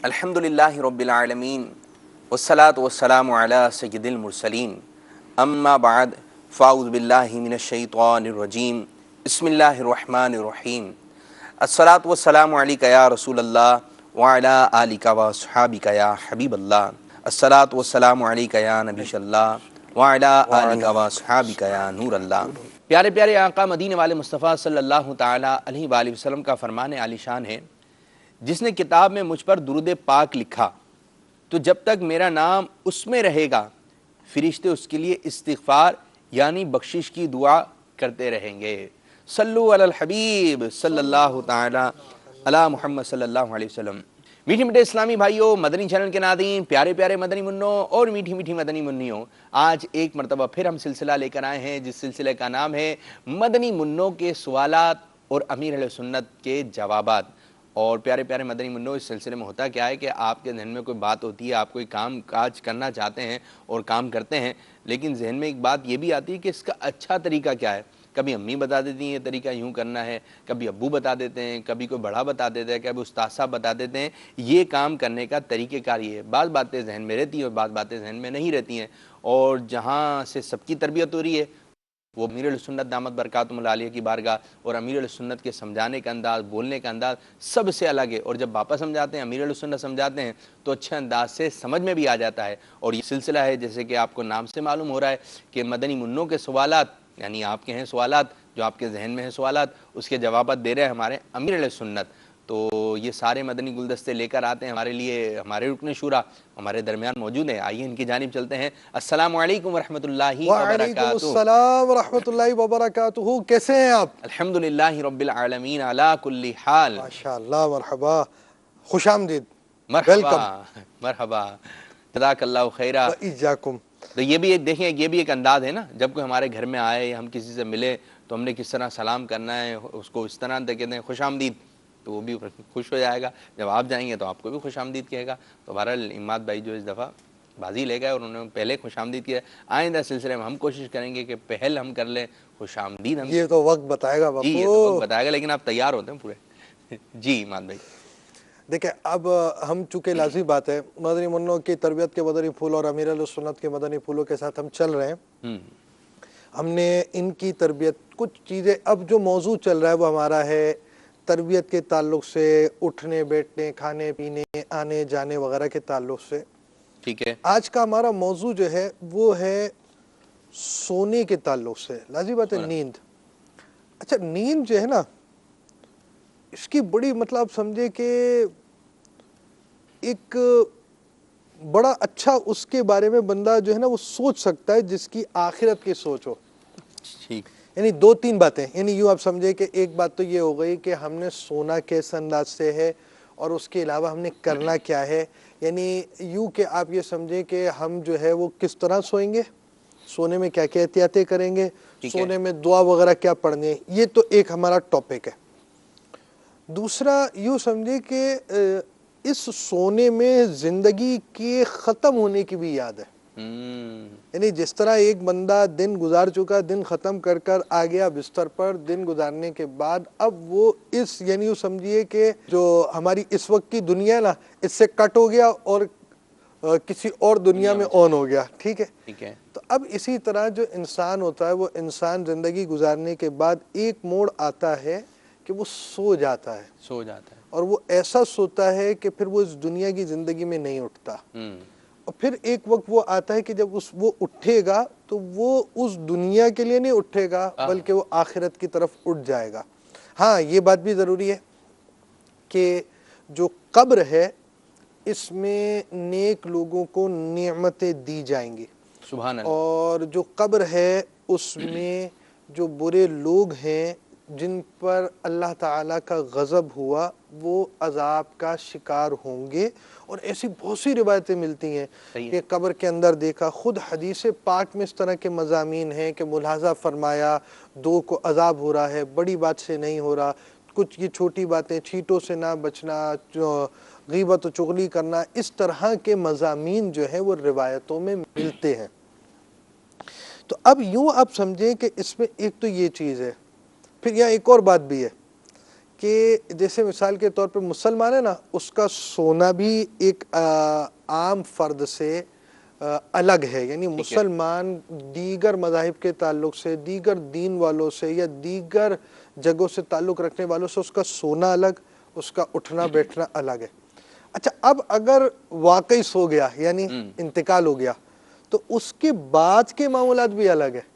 الحمدللہ رب العالمین والصلاة والسلام علی سید المرسلین اما بعد فاعوذ باللہ من الشیطان الرجیم بسم اللہ الرحمن الرحیم الصلاة والسلام علیکہ یا رسول اللہ وعلی آلکہ واصحابکہ یا حبیب اللہ الصلاة والسلام علیکہ یا نبی اللہ وعلی آلکہ واصحابکہ یا نور اللہ۔ پیارے پیارے آقا مدینے والے مصطفیٰ صلی اللہ تعالیٰ علیہ وآلہ وسلم کا فرمان عالی شان ہے، جس نے کتاب میں مجھ پر درود پاک لکھا تو جب تک میرا نام اس میں رہے گا فرشتے اس کے لیے استغفار یعنی بخشش کی دعا کرتے رہیں گے۔ صلو علی الحبیب صلی اللہ تعالی علی محمد صلی اللہ علیہ وسلم۔ میٹھے میٹھے اسلامی بھائیوں، مدنی چینل کے ناظرین، پیارے پیارے مدنی منوں اور میٹھی میٹھی مدنی منیوں، آج ایک مرتبہ پھر ہم سلسلہ لے کر آئے ہیں جس سلسلے کا نام ہے مدنی منوں کے سوالات اور امیر اہل سنت کے جوابات۔ اور پیارے پیارے مدنی منوں، اس سلسلے میں ہوتا کیا ہے کہ آپ کے ذہن میں کوئی بات ہوتی ہے، آپ کوئی کام کاج کرنا چاہتے ہیں اور کام کرتے ہیں، لیکن ذہن میں ایک بات یہ بھی آتی ہے کہ اس کا اچھا طریقہ کیا ہے۔ کبھی امی بتا دیتی ہیں یہ طریقہ یوں کرنا ہے، کبھی ابو بتا دیتے ہیں، کبھی کوئی بڑا بتا دیتا ہے، کبھی استاد صاحب بتا دیتے ہیں یہ کام کرنے کا طریقہ کار یہ ہے۔ بعض باتیں ذہن میں رہتی ہیں اور بعض باتیں ذہن میں نہیں رہتی ہیں، اور جہاں سے سب کی تربیت ہو رہی ہے وہ امیر اہل سنت دامت برکاتہم العالیہ کی بارگاہ اور امیر اہل سنت کے سمجھانے کا انداز، بولنے کا انداز سب سے الگ ہے، اور جب باپا سمجھاتے ہیں، امیر اہل سنت سمجھاتے ہیں تو اچھے انداز سے سمجھ میں بھی آ جاتا ہے۔ اور یہ سلسلہ ہے جیسے کہ آپ کو نام سے معلوم ہو رہا ہے کہ مدنی منوں کے سوالات، یعنی آپ کے ہیں سوالات، جو آپ کے ذہن میں ہیں سوالات، اس کے جوابات دے رہے ہیں ہمارے امیر اہل سنت۔ تو یہ سارے مدنی گلدستے لے کر آتے ہیں ہمارے لیے ہمارے رکن شورا ہمارے درمیان موجود ہیں۔ آئیے ان کی جانب چلتے ہیں۔ السلام علیکم ورحمۃ اللہ وبرکاتہ۔ وعلیکم السلام ورحمۃ اللہ وبرکاتہ۔ کیسے ہیں آپ؟ الحمدللہ رب العالمین علی کل حال۔ ماشاءاللہ، مرحبا، خوش آمدید، مرحبا مرحبا، جزاک اللہ خیرہ۔ وإیاکم۔ تو یہ بھی ایک دیکھیں، یہ بھی ایک انداز ہے نا، جب کوئی ہمارے گھر میں آئے یا ہم کسی سے ملے تو ہم نے کس طرح سلام کرنا ہے، اس کو اس طرح کہتے ہیں خوش آمدید، تو وہ بھی خوش ہو جائے گا۔ جب آپ جائیں گے تو آپ کو بھی خوش آمدید کہے گا۔ تو بہرحال اماد بھائی جو اس دفعہ بازی لے گئے اور انہوں نے پہلے خوش آمدید کیا، آئندہ سلسلے میں ہم کوشش کریں گے کہ پہل ہم کر لیں، خوش آمدید ہم۔ یہ تو وقت بتائے گا جی یہ تو وقت باپو۔ بتائے گا، لیکن آپ تیار ہوتے ہیں پورے؟ جی اماد بھائی۔ دیکھیں، اب ہم چونکہ لازمی بات ہے مدنی منوں کی تربیت کے مدنی پھول اور امیر اہل سنت کے مدنی پھولوں کے ساتھ ہم چل رہے ہیں، ہم نے ان کی تربیت کچھ چیزیں، اب جو موضوع چل رہا ہے وہ ہمارا ہے تربیت کے تعلق سے، اٹھنے بیٹھنے، کھانے پینے، آنے جانے وغیرہ کے تعلق سے۔ ٹھیک ہے۔ آج کا ہمارا موضوع جو ہے وہ ہے سونے کے تعلق سے۔ لازمی بات ہے نیند۔ اچھا، نیند جو ہے نا، اس کی بڑی مطلب سمجھے کہ ایک بڑا اچھا اس کے بارے میں بندہ جو ہے نا وہ سوچ سکتا ہے جس کی آخرت کی سوچ ہو۔ ٹھیک۔ یعنی دو تین باتیں، یعنی یوں آپ سمجھے کہ ایک بات تو یہ ہو گئی کہ ہم نے سونا کس انداز سے ہے اور اس کے علاوہ ہم نے کرنا کیا ہے۔ یعنی یوں کہ آپ یہ سمجھیں کہ ہم جو ہے وہ کس طرح سوئیں گے، سونے میں کیا کیا احتیاطیں کریں گے، سونے میں دعا وغیرہ کیا پڑھنی ہے، یہ تو ایک ہمارا ٹاپک ہے۔ دوسرا یوں سمجھے کہ اس سونے میں زندگی کے ختم ہونے کی بھی یاد ہے۔ یعنی جس طرح ایک بندہ دن گزار چکا، دن ختم کر کر آ گیا بستر پر، دن گزارنے کے بعد اب وہ اس یعنی یوں سمجھیے کہ جو ہماری اس وقت کی دنیا ہے نا، اس سے کٹ ہو گیا اور کسی اور دنیا میں آن ہو گیا۔ ٹھیک ہے۔ ٹھیک ہے۔ تو اب اسی طرح جو انسان ہوتا ہے وہ انسان زندگی گزارنے کے بعد ایک موڑ آتا ہے کہ وہ سو جاتا ہے، سو جاتا ہے، اور وہ ایسا سوتا ہے کہ پھر وہ اس دنیا کی زندگی میں نہیں اٹھتا۔ اور پھر ایک وقت وہ آتا ہے کہ جب وہ اٹھے گا تو وہ اس دنیا کے لیے نہیں اٹھے گا بلکہ وہ آخرت کی طرف اٹھ جائے گا۔ ہاں، یہ بات بھی ضروری ہے کہ جو قبر ہے اس میں نیک لوگوں کو نعمتیں دی جائیں گی، سبحان اللہ۔ اور جو قبر ہے اس میں جو برے لوگ ہیں جن پر اللہ تعالیٰ کا غضب ہوا وہ عذاب کا شکار ہوں گے۔ اور ایسی بہت سی روایتیں ملتی ہیں کہ قبر کے اندر دیکھا، خود حدیث پاک میں اس طرح کے مضامین ہیں کہ ملاحظہ فرمایا دو کو عذاب ہو رہا ہے، بڑی بات سے نہیں ہو رہا، کچھ یہ چھوٹی باتیں، چھینٹوں سے نہ بچنا، غیبت و چغلی کرنا، اس طرح کے مضامین جو ہیں وہ روایتوں میں ملتے ہیں۔ تو اب یوں آپ سمجھیں کہ اس میں ایک تو یہ چیز ہے، پھر یہاں ایک اور بات بھی ہے کہ جیسے مثال کے طور پہ مسلمان ہے نا، اس کا سونا بھی ایک عام فرد سے الگ ہے، یعنی مسلمان دیگر مذاہب کے تعلق سے، دیگر دین والوں سے یا دیگر جگہوں سے تعلق رکھنے والوں سے اس کا سونا الگ، اس کا اٹھنا بیٹھنا الگ ہے۔ اچھا، اب اگر واقعی سو گیا یعنی انتقال ہو گیا تو اس کے بعد کے معاملات بھی الگ ہے،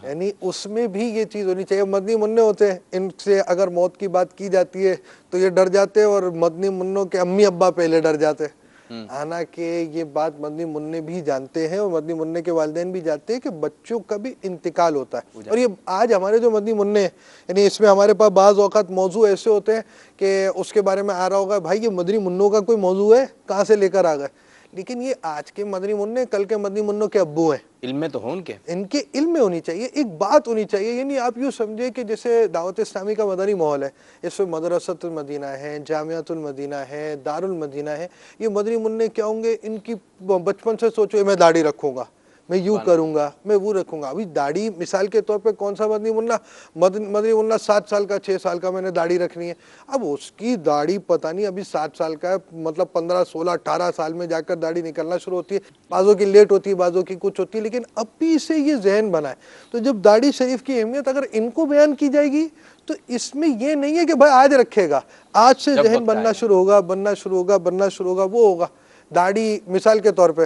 یعنی اس میں بھی یہ چیز ہونی چاہیے۔ مدنی منع ہوتے ہیں، ان سے اگر موت کی بات کی جاتی ہے تو یہ ڈر جاتے ہیں، اور مدنی منوں کے امی ابا پہلے ڈر جاتے ہیں، حالانکہ یہ بات مدنی منع بھی جانتے ہیں اور مدنی منع کے والدین بھی جانتے ہیں کہ بچوں کا بھی انتقال ہوتا ہے۔ اور یہ آج ہمارے جو مدنی منع ہیں، یعنی اس میں ہمارے پاس بعض اوقات موضوع ایسے ہوتے ہیں کہ اس کے بارے میں آ رہا ہوگا بھائی یہ مدنی منوں کا کوئی موضوع ہے، کہاں سے لے کر آ گئے، لیکن یہ آج کے مدنی منع کل کے مدنی منوں کے ابو ہیں، علم میں تو ہوں ان کے علم میں ہونی چاہیے، ایک بات ہونی چاہیے۔ یعنی آپ یوں سمجھے کہ جیسے دعوت اسلامی کا مدنی ماحول ہے، اس میں مدرسۃ المدینہ ہے، جامعۃ المدینہ ہے، دار المدینہ ہے، یہ مدنی منع کیا ہوں گے، ان کی بچپن سے سوچو میں داڑھی رکھوں گا، میں یوں کروں گا، میں وہ رکھوں گا۔ ابھی داڑھی مثال کے طور پہ کون سا مدنی منع، مدنی منع 7 سال کا 6 سال کا میں نے داڑھی رکھنی ہے، اب اس کی داڑھی پتہ نہیں ابھی 7 سال کا ہے، مطلب 15 16 18 سال میں جا کر داڑھی نکلنا شروع ہوتی ہے، بعضوں کی لیٹ ہوتی ہے، بعضوں کی کچھ ہوتی ہے، لیکن ابھی سے یہ ذہن بنا ہے۔ تو جب داڑھی شریف کی اہمیت اگر ان کو بیان کی جائے گی تو اس میں یہ نہیں ہے کہ بھائی آج رکھے گا، آج سے ذہن بننا شروع ہوگا، وہ ہوگا۔ داڑھی مثال کے طور پہ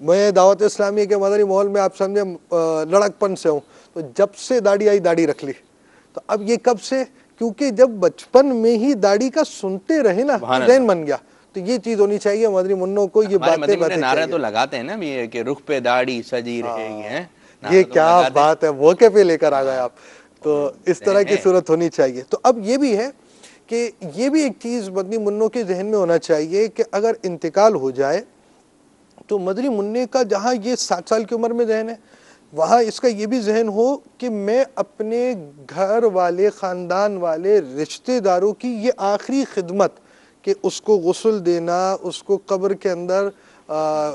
میں دعوت اسلامی کے مدنی ماحول میں آپ سمجھے لڑکپن سے ہوں، تو جب سے داڑھی آئی داڑھی رکھ لی۔ تو اب یہ کب سے، کیونکہ جب بچپن میں ہی داڑھی کا سنتے رہے نا ذہن بن گیا، تو یہ چیز ہونی چاہیے مدنی منوں کو، یہ باتیں نعرہ تو لگاتے ہیں نا کہ رخ پہ داڑھی سجی رہے گی، ہیں یہ کیا بات ہے، موقع پہ لے کر آ گئے آپ۔ تو اس طرح کی صورت ہونی چاہیے۔ تو اب یہ بھی ہے کہ یہ بھی ایک چیز مدنی منوں کے ذہن میں ہونا چاہیے کہ اگر انتقال ہو جائے تو مدنی منع کا جہاں یہ 7 سال کی عمر میں ذہن ہے، وہاں اس کا یہ بھی ذہن ہو کہ میں اپنے گھر والے، خاندان والے، رشتہ داروں کی یہ آخری خدمت کہ اس کو غسل دینا، اس کو قبر کے اندر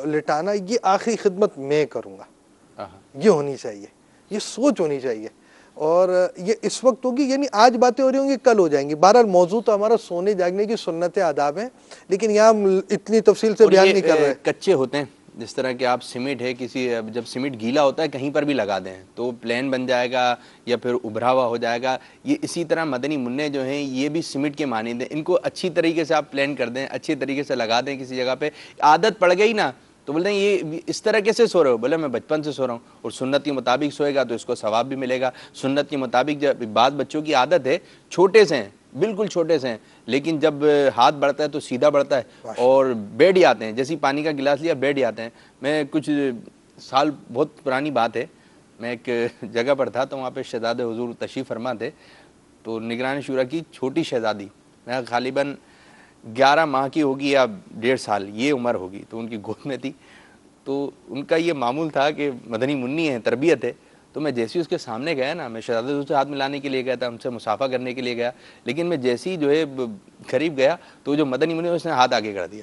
لٹانا، یہ آخری خدمت میں کروں گا، یہ ہونی چاہیے، یہ سوچ ہونی چاہیے۔ اور یہ اس وقت ہوگی، یعنی آج باتیں ہو رہی ہوں گی کل ہو جائیں گی۔ بہرحال موضوع تو ہمارا سونے جاگنے کی سنت آداب ہیں، لیکن یہاں اتنی تفصیل سے بیان نہیں کر رہے۔ کچے ہوتے ہیں، جس طرح کہ آپ سیمنٹ ہے، جب سیمنٹ گیلا ہوتا ہے کہیں پر بھی لگا دیں تو پلین بن جائے گا یا پھر ابھرا ہوا ہو جائے گا۔ یہ اسی طرح مدنی منع جو ہیں یہ بھی سیمنٹ کے مانند ہیں، ان کو اچھی طریقے سے آپ پلین کر دیں، اچھی طریقے سے لگا دیں کسی جگہ پہ، عادت پڑ گئی نا تو بولتے ہیں یہ اس طرح کیسے سو رہے ہو، بولے میں بچپن سے سو رہا ہوں، اور سنت کے مطابق سوئے گا تو اس کو ثواب بھی ملے گا۔ سنت کے مطابق جب بعض بچوں کی عادت ہے، چھوٹے سے ہیں، بالکل چھوٹے سے ہیں، لیکن جب ہاتھ بڑھتا ہے تو سیدھا بڑھتا ہے اور بیٹھ جاتے ہیں، جیسے پانی کا گلاس لیا بیٹھ جاتے ہیں۔ میں کچھ سال، بہت پرانی بات ہے، میں ایک جگہ پر تھا تو وہاں پہ شہزادے حضور تشریف فرما تھے، تو نگران شورا کی چھوٹی شہزادی، میں غالباً 11 ماہ کی ہوگی یا 1.5 سال یہ عمر ہوگی، تو ان کی گود میں تھی، تو ان کا یہ معمول تھا کہ مدنی منی ہے، تربیت ہے، تو میں جیسی اس کے سامنے گیا نا، میں شہزادے حضور سے ہاتھ ملانے کے لیے گیا تھا، ان سے مصافحہ کرنے کے لیے گیا، لیکن میں جیسی جو ہے قریب گیا تو جو مدنی منی اس نے ہاتھ آگے کر دیا۔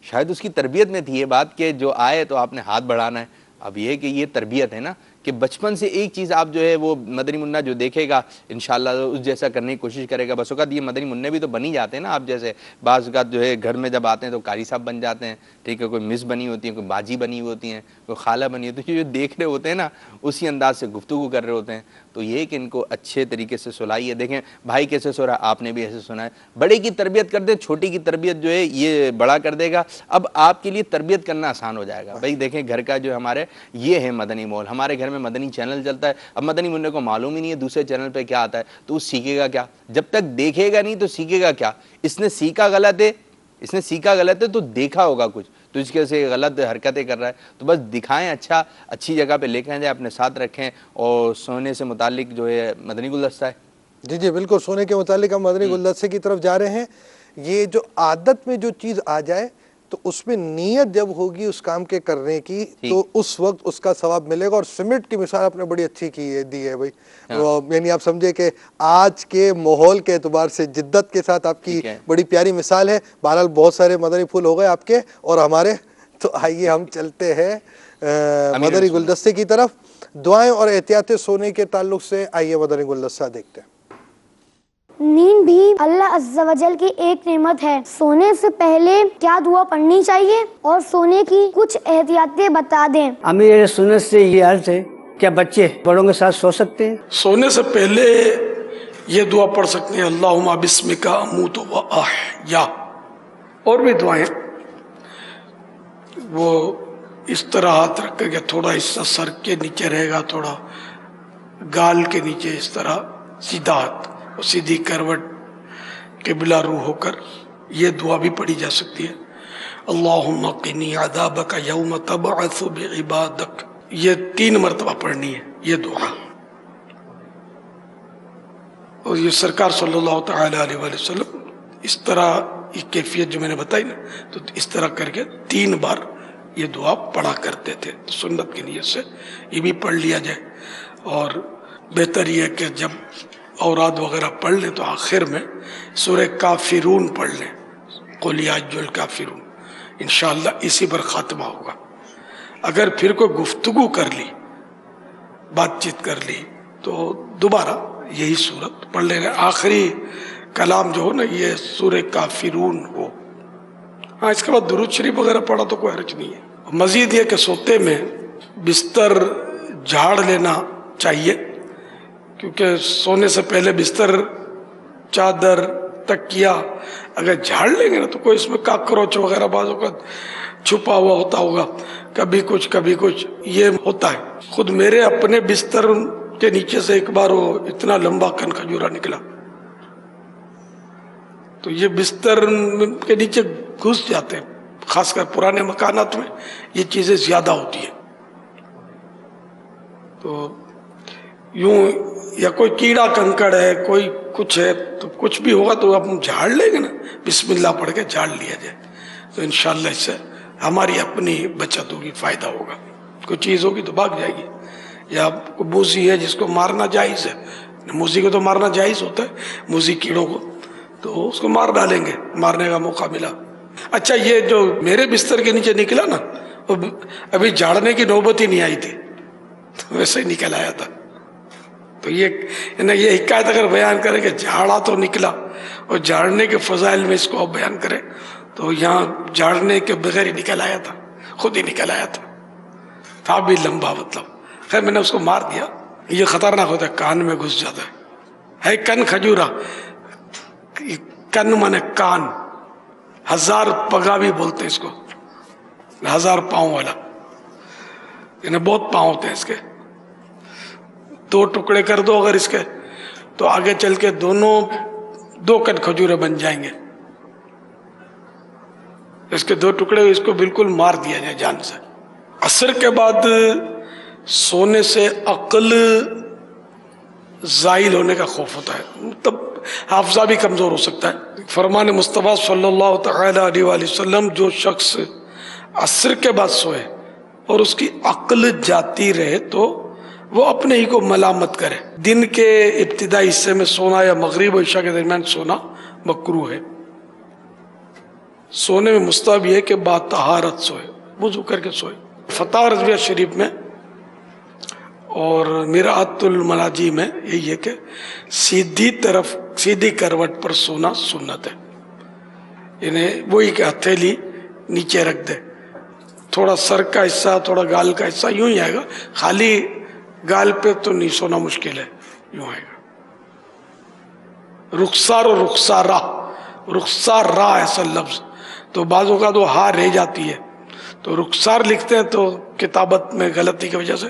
شاید اس کی تربیت میں تھی یہ بات کہ جو آئے تو آپ نے ہاتھ بڑھانا ہے۔ اب یہ کہ یہ تربیت ہے نا کہ بچپن سے ایک چیز آپ جو ہے وہ مدنی منع جو دیکھے گا انشاءاللہ اس جیسا کرنے کی کوشش کرے گا۔ بس اوقات یہ مدنی منع بھی تو بن ہی جاتے ہیں نا، آپ جیسے بعض اوقات جو ہے گھر میں جب آتے ہیں تو قاری صاحب بن جاتے ہیں، ٹھیک ہے، کوئی مس بنی ہوتی ہیں، کوئی باجی بنی ہوتی ہیں، کوئی خالہ بنی ہوتی ہے، جو دیکھ رہے ہوتے ہیں نا اسی انداز سے گفتگو کر رہے ہوتے ہیں۔ تو یہ کہ ان کو اچھے طریقے سے سلائیے، دیکھیں بھائی کیسے سو رہا ہے، آپ نے بھی ایسے سنا ہے۔ بڑے کی تربیت کر دیں، چھوٹی کی تربیت جو ہے یہ بڑا کر دے گا، اب آپ کے لیے تربیت کرنا آسان ہو جائے گا۔ بھائی دیکھیں گھر کا جو ہمارے یہ ہے مدنی ماحول، ہمارے گھر میں مدنی چینل چلتا ہے، اب مدنی منع کو معلوم ہی نہیں ہے دوسرے چینل پہ کیا آتا ہے، تو وہ سیکھے گا کیا؟ جب تک دیکھے گا نہیں تو سیکھے گا کیا؟ اس نے سیکھا غلط ہے تو دیکھا ہوگا کچھ، تو اس کے سے غلط حرکتیں کر رہا ہے، تو بس دکھائیں، اچھی جگہ پہ لے کے جائیں، اپنے ساتھ رکھیں۔ اور سونے سے متعلق جو ہے مدنی گلدستہ ہے، جی جی بالکل، سونے کے متعلق ہم مدنی گلدستے کی طرف جا رہے ہیں۔ یہ جو عادت میں جو چیز آ جائے تو اس میں نیت جب ہوگی اس کام کے کرنے کی تو اس وقت اس کا ثواب ملے گا۔ اور سیمنٹ کی مثال آپ نے بڑی اچھی دی ہے بھائی، یعنی آپ سمجھے کہ آج کے ماحول کے اعتبار سے جدت کے ساتھ آپ کی بڑی پیاری مثال ہے۔ بہرحال بہت سارے مدنی پھول ہو گئے آپ کے اور ہمارے، تو آئیے ہم چلتے ہیں مدنی گلدستے کی طرف۔ دعائیں اور احتیاط سونے کے تعلق سے آئیے مدنی گلدستہ دیکھتے ہیں۔ نیند بھی اللہ عز و جل کی ایک نعمت ہے. سونے سے پہلے کیا دعا پڑھنی چاہیے اور سونے کی کچھ احتیاطیں بتا دیں. امیر سنت سے یہ عرض ہے، کیا بچے بڑوں کے ساتھ سو سکتے ہیں؟ سونے سے پہلے یہ دعا پڑھ سکتے ہیں، اللہم بسمک اموت و احیا. اور بھی دعائیں وہ اس طرح ہاتھ رکھ کے تھوڑا حصہ سر کے نیچے رہے گا، تھوڑا گال کے نیچے، اس طرح سیدھا ہاتھ اور سیدھی کروٹ قبلہ رو ہو کر یہ دعا بھی پڑھی جا سکتی ہے. اللہم قنی عذابک یوم تبعث بعبادک. یہ 3 مرتبہ پڑھنی ہے یہ دعا. اور یہ سرکار صلی اللہ تعالی علیہ وآلہ وسلم اس طرح یہ کیفیت جو میں نے بتائی نا، تو اس طرح کر کے 3 بار یہ دعا پڑھا کرتے تھے. تو سنت کی نیت سے یہ بھی پڑھ لیا جائے. اور بہتر یہ ہے کہ جب اوراد وغیرہ پڑھ لیں تو آخر میں سورہ کافرون پڑھ لیں، قل یا ایھا الکافرون. انشاءاللہ اسی پر خاتمہ ہوگا. اگر پھر کوئی گفتگو کر لی، بات چیت کر لی، تو دوبارہ یہی صورت پڑھ لیں گے. آخری کلام جو ہو نا یہ سورہ کافرون ہو. ہاں اس کے بعد درود شریف وغیرہ پڑھا تو کوئی حرج نہیں ہے. مزید یہ کہ سوتے میں بستر جھاڑ لینا چاہیے، کیونکہ سونے سے پہلے بستر، چادر، تکیا اگر جھاڑ لیں گے نا تو کوئی اس میں کاکروچ وغیرہ بعض اوقات چھپا ہوا ہوتا ہوگا، کبھی کچھ یہ ہوتا ہے. خود میرے اپنے بستر کے نیچے سے ایک بار وہ اتنا لمبا کن کھجورا نکلا. تو یہ بستر کے نیچے گھس جاتے ہیں، خاص کر پرانے مکانات میں یہ چیزیں زیادہ ہوتی ہیں. تو یوں یا کوئی کیڑا کنکڑ ہے، کوئی کچھ ہے، تو کچھ بھی ہوگا تو ہم جھاڑ لیں گے نا، بسم اللہ پڑھ کے جھاڑ لیا جائے تو انشاءاللہ اس سے ہماری اپنی بچت ہوگی، فائدہ ہوگا. کوئی چیز ہوگی تو بھاگ جائے گی. یا کوئی موذی ہے جس کو مارنا جائز ہے، موذی کو تو مارنا جائز ہوتا ہے، موذی کیڑوں کو، تو اس کو مار ڈالیں گے، مارنے کا موقع ملا. اچھا یہ جو میرے بستر کے نیچے نکلا نا، وہ ابھی جھاڑنے کی نوبت ہی نہیں آئی تھی، ویسے ہی نکل آیا تھا. تو یہ حکایت اگر بیان کرے کہ جھاڑا تو نکلا، اور جھاڑنے کے فضائل میں اس کو آپ بیان کریں تو یہاں جھاڑنے کے بغیر ہی نکل آیا تھا، خود ہی نکل آیا تھا بھی لمبا. مطلب خیر میں نے اس کو مار دیا. یہ خطرناک ہوتا ہے، کان میں گھس جاتا ہے کن کھجورا. کن مانے کان، 1000 پگا بھی بولتے ہیں اس کو، 1000 پاؤں والا. یعنی بہت پاؤں ہوتے ہیں اس کے. 2 ٹکڑے کر دو اگر اس کے تو آگے چل کے دونوں 2 کن کھجورے بن جائیں گے. اس کے 2 ٹکڑے، اس کو بالکل مار دیا جائے جان سے. عصر کے بعد سونے سے عقل زائل ہونے کا خوف ہوتا ہے، تب حافظہ بھی کمزور ہو سکتا ہے. فرمان مصطفیٰ صلی اللہ تعالی علیہ وآلہ وسلم، جو شخص عصر کے بعد سوئے اور اس کی عقل جاتی رہے تو وہ اپنے ہی کو ملامت کرے. دن کے ابتدائی حصے میں سونا یا مغرب و عشاء کے درمیان سونا مکروہ ہے. سونے میں مستحب یہ ہے کہ با طہارت سوئے، وضو کر کے سوئے. فتح رضویہ شریف میں اور میرآت المناجی میں یہی ہے کہ سیدھی کروٹ پر سونا سنت ہے. یعنی وہی کہ ہتھیلی نیچے رکھ دے، تھوڑا سر کا حصہ، تھوڑا گال کا حصہ یوں ہی آئے گا، خالی گال پہ تو نہیں سونا مشکل ہے، یوں آئے گا. رخسار اور رخسارہ، رخسارہ ایسا لفظ تو بعضوں کا تو ہاں رہ جاتی ہے، تو رخسار لکھتے ہیں تو کتابت میں غلطی کی وجہ سے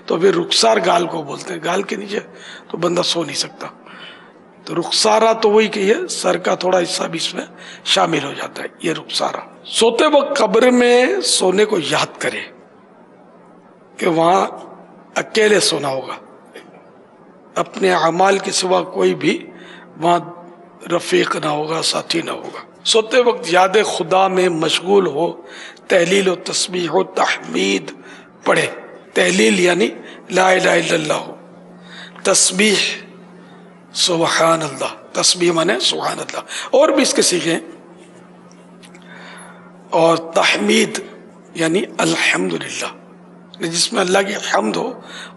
تو پھر رخسار گال کو بولتے ہیں، گال کے نیچے تو بندہ سو نہیں سکتا. تو رخسارہ تو وہی کہ یہ سر کا تھوڑا حصہ بھی اس میں شامل ہو جاتا ہے، یہ رخسارہ. سوتے وقت قبر میں سونے کو یاد کرے کہ وہاں اکیلے سونا ہوگا، اپنے اعمال کے سوا کوئی بھی وہاں رفیق نہ ہوگا، ساتھی نہ ہوگا. سوتے وقت یاد خدا میں مشغول ہو، تحلیل و تسبیح و تحمید پڑھے. تحلیل یعنی لا الہ الا اللہ ہو، تسبیح سبحان اللہ، تسبیح مانے سبحان اللہ، اور بھی اس کے سیکھے ہیں. اور تحمید یعنی الحمدللہ، جس میں اللہ کی حمد ہو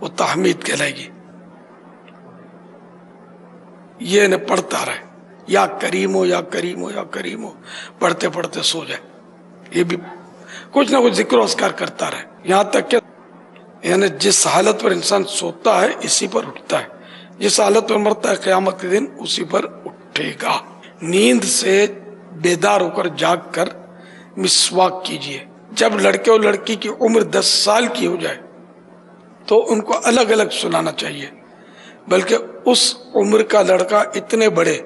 وہ تحمید کہلائے گی. یہ انہیں پڑھتا رہے، یا کریم ہو یا کریم ہو یا کریم ہو، پڑھتے پڑھتے سو جائے، یہ بھی کچھ نہ کچھ ذکر و اذکار کرتا رہے، یہاں تک کہ یعنی جس حالت پر انسان سوتا ہے اسی پر اٹھتا ہے، جس حالت پر مرتا ہے قیامت کے دن اسی پر اٹھے گا۔ نیند سے بیدار ہو کر جاگ کر مسواک کیجئے۔ جب لڑکے اور لڑکی کی عمر 10 سال کی ہو جائے تو ان کو الگ الگ سلانا چاہیے، بلکہ اس عمر کا لڑکا اتنے بڑے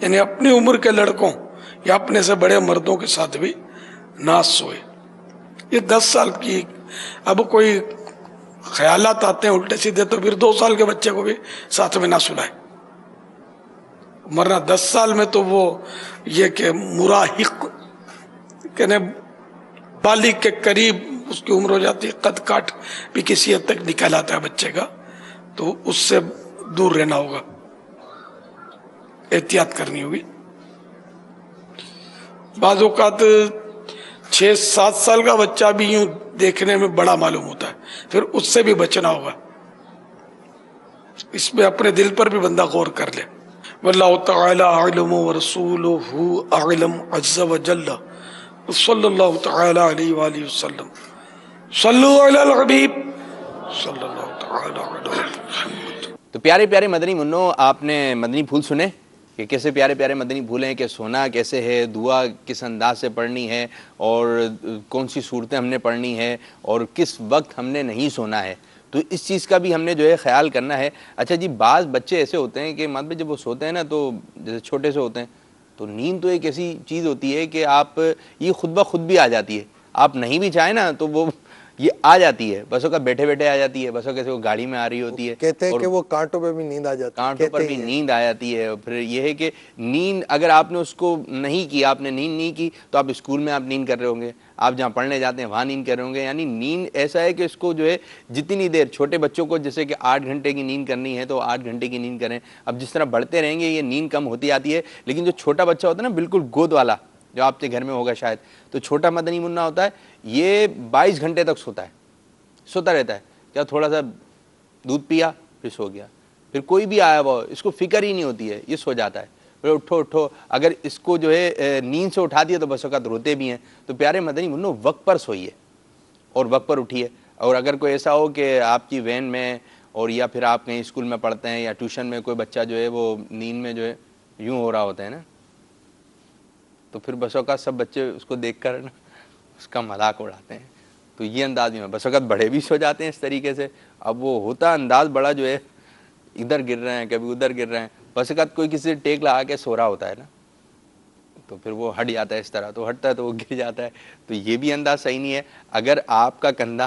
یعنی اپنی عمر کے لڑکوں یا اپنے سے بڑے مردوں کے ساتھ بھی نہ سوئے۔ یہ 10 سال کی، اب کوئی خیالات آتے ہیں الٹے سیدھے تو پھر 2 سال کے بچے کو بھی ساتھ میں نہ سلائے، ورنہ 10 سال میں تو وہ یہ کہ مراہق کہنے بالغ کے قریب اس کی عمر ہو جاتی ہے، قد کاٹ بھی کسی حد تک نکل آتا ہے بچے کا، تو اس سے دور رہنا ہوگا، احتیاط کرنی ہوگی۔ بعض اوقات 6-7 سال کا بچہ بھی یوں دیکھنے میں بڑا معلوم ہوتا ہے، پھر اس سے بھی بچنا ہوگا، اس میں اپنے دل پر بھی بندہ غور کر لے۔ واللہ تعالی اعلم ورسولہ اعلم عز وجل، صلی اللہ تعالی علیہ وآلہ وسلم، صلو علی الحبیب صلی اللہ تعالی علیہ وسلم۔ تو پیارے پیارے مدنی منو، آپ نے مدنی پھول سنے کہ کیسے پیارے پیارے مدنی پھول ہیں، کہ سونا کیسے ہے، دعا کس انداز سے پڑھنی ہے، اور کون سی صورتیں ہم نے پڑھنی ہے، اور کس وقت ہم نے نہیں سونا ہے، تو اس چیز کا بھی ہم نے جو ہے خیال کرنا ہے۔ اچھا جی، بعض بچے ایسے ہوتے ہیں کہ مطلب جب وہ سوتے ہیں نا تو جیسے چھوٹے سے ہوتے ہیں تو نیند تو ایک ایسی چیز ہوتی ہے کہ آپ یہ خود بخود بھی آ جاتی ہے، آپ نہیں بھی چاہیں نا تو وہ یہ آ جاتی ہے، بسوں کا بیٹھے بیٹھے آ جاتی ہے، بسوں کیسے وہ گاڑی میں آ رہی ہوتی ہے، کہتے ہیں کہ وہ کانٹوں پہ بھی نیند آ جاتی ہے، کانٹوں پر بھی نیند آ جاتی ہے۔ پھر یہ ہے کہ نیند اگر آپ نے اس کو نہیں کی، آپ نے نیند نہیں کی تو آپ اسکول میں آپ نیند کر رہے ہوں گے، آپ جہاں پڑھنے جاتے ہیں وہاں نیند کر رہے ہوں گے، یعنی نیند ایسا ہے کہ اس کو جو ہے جتنی دیر چھوٹے بچوں کو جیسے کہ 8 گھنٹے کی نیند کرنی ہے تو 8 گھنٹے کی نیند کریں۔ اب جس طرح بڑھتے رہیں گے یہ نیند کم ہوتی آتی ہے، لیکن جو چھوٹا بچہ ہوتا ہے نا بالکل گود والا، جو آپ کے گھر میں ہوگا شاید، تو چھوٹا مدنی منا ہوتا ہے، یہ 22 گھنٹے تک سوتا رہتا ہے، کیا تھوڑا سا دودھ پیا پھر سو گیا، پھر کوئی بھی آیا ہوا اس کو فکر ہی نہیں ہوتی ہے، یہ سو جاتا ہے، پھر اٹھو اگر اس کو جو ہے نیند سے اٹھا دیا تو بس اوقات روتے بھی ہیں۔ تو پیارے مدنی منو، وقت پر سوئیے اور وقت پر اٹھیے، اور اگر کوئی ایسا ہو کہ آپ کی وین میں اور یا پھر آپ کہیں اسکول میں پڑھتے ہیں یا ٹیوشن میں کوئی بچہ جو ہے وہ نیند میں جو ہے یوں ہو رہا ہوتا ہے نا، تو پھر بس اوقات سب بچے اس کو دیکھ کر نا اس کا مذاق اڑاتے ہیں، تو یہ انداز میں بس اوقات بڑے بھی سو جاتے ہیں اس طریقے سے۔ اب وہ ہوتا انداز بڑا جو ہے ادھر گر رہے ہیں کبھی ادھر گر رہے ہیں، بس اوقات کوئی کسی ٹیک لگا کے سو رہا ہوتا ہے نا تو پھر وہ ہٹ جاتا ہے، اس طرح تو ہٹتا ہے تو وہ گر جاتا ہے، تو یہ بھی انداز صحیح نہیں ہے۔ اگر آپ کا کندھا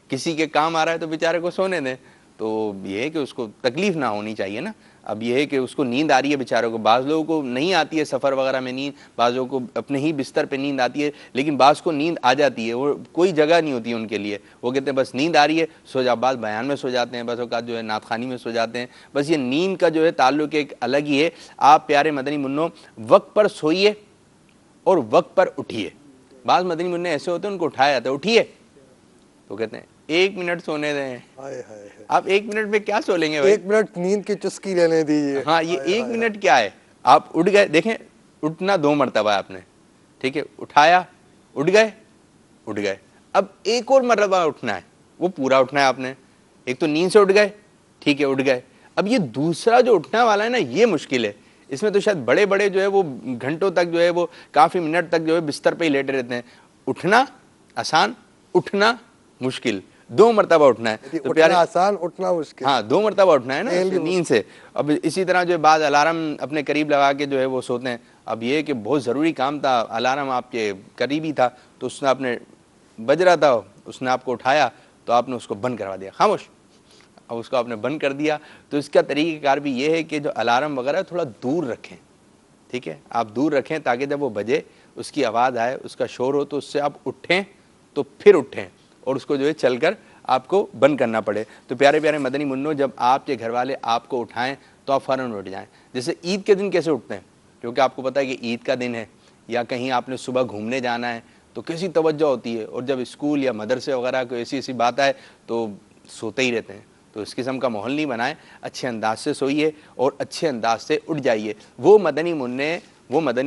کسی کے کام آ رہا ہے تو بیچارے کو سونے دیں، تو یہ ہے کہ اس کو تکلیف نہ ہونی چاہیے نا۔ اب یہ ہے کہ اس کو نیند آ رہی ہے بیچاروں کو، بعض لوگوں کو نہیں آتی ہے سفر وغیرہ میں نیند، بعض لوگوں کو اپنے ہی بستر پہ نیند آتی ہے، لیکن بعض کو نیند آ جاتی ہے، وہ کوئی جگہ نہیں ہوتی ہے ان کے لیے، وہ کہتے ہیں بس نیند آ رہی ہے سو جا، بعض بیان میں سو جاتے ہیں، بعض اوقات جو ہے نعت خوانی میں سو جاتے ہیں، بس یہ نیند کا جو ہے تعلق ایک الگ ہی ہے۔ آپ پیارے مدنی منو وقت پر سوئیے اور وقت پر اٹھیے۔ بعض مدنی منع ایسے ہوتے ہیں ان کو اٹھایا جاتا ہے، اٹھیے تو کہتے ہیں 1 منٹ سونے دیں۔ آپ 1 منٹ میں کیا سو لیں گے بھائی؟ 1 منٹ نیند کی چسکی لینے دیجیے۔ ہاں، یہ 1 منٹ کیا ہے؟ آپ اٹھ گئے، دیکھیں اٹھنا 2 مرتبہ آپ نے، ٹھیک ہے، اٹھایا، اٹھ گئے، اب ایک اور مرتبہ اٹھنا ہے، وہ پورا اٹھنا ہے آپ نے۔ ایک تو نیند سے اٹھ گئے، ٹھیک ہے، اٹھ گئے، اب یہ دوسرا جو اٹھنا والا ہے نا یہ مشکل ہے، اس میں تو شاید بڑے بڑے جو ہے وہ گھنٹوں تک جو ہے وہ کافی منٹ تک جو ہے بستر پہ ہی لیٹے رہتے ہیں۔ اٹھنا آسان، اٹھنا مشکل، 2 مرتبہ اٹھنا ہے۔ تو پیارے آسان، اٹھنا مشکل، ہاں 2 مرتبہ اٹھنا ہے نا نیند سے۔ اب اسی طرح جو ہے بعض الارم اپنے قریب لگا کے جو ہے وہ سوتے ہیں، اب یہ کہ بہت ضروری کام تھا، الارم آپ کے قریب ہی تھا تو اس نے آپ نے بج رہا تھا، اس نے آپ کو اٹھایا تو آپ نے اس کو بند کروا دیا، خاموش، اب اس کو آپ نے بند کر دیا۔ تو اس کا طریقہ کار بھی یہ ہے کہ جو الارم وغیرہ تھوڑا دور رکھیں، ٹھیک ہے، آپ دور رکھیں تاکہ جب وہ بجے اس کی آواز آئے، اس کا شور ہو تو اس سے آپ اٹھیں تو پھر اٹھیں اور اس کو جو ہے چل کر آپ کو بند کرنا پڑے۔ تو پیارے پیارے مدنی منو، جب آپ کے گھر والے آپ کو اٹھائیں تو آپ فوراً اٹھ جائیں۔ جیسے عید کے دن کیسے اٹھتے ہیں، کیونکہ آپ کو پتہ ہے کہ عید کا دن ہے، یا کہیں آپ نے صبح گھومنے جانا ہے تو کیسی توجہ ہوتی ہے، اور جب اسکول یا مدرسے وغیرہ کوئی ایسی بات آئے تو سوتے ہی رہتے ہیں، تو اس قسم کا ماحول نہیں بنائیں، اچھے انداز سے سوئیے اور اچھے انداز سے اٹھ جائیے۔ وہ مدنی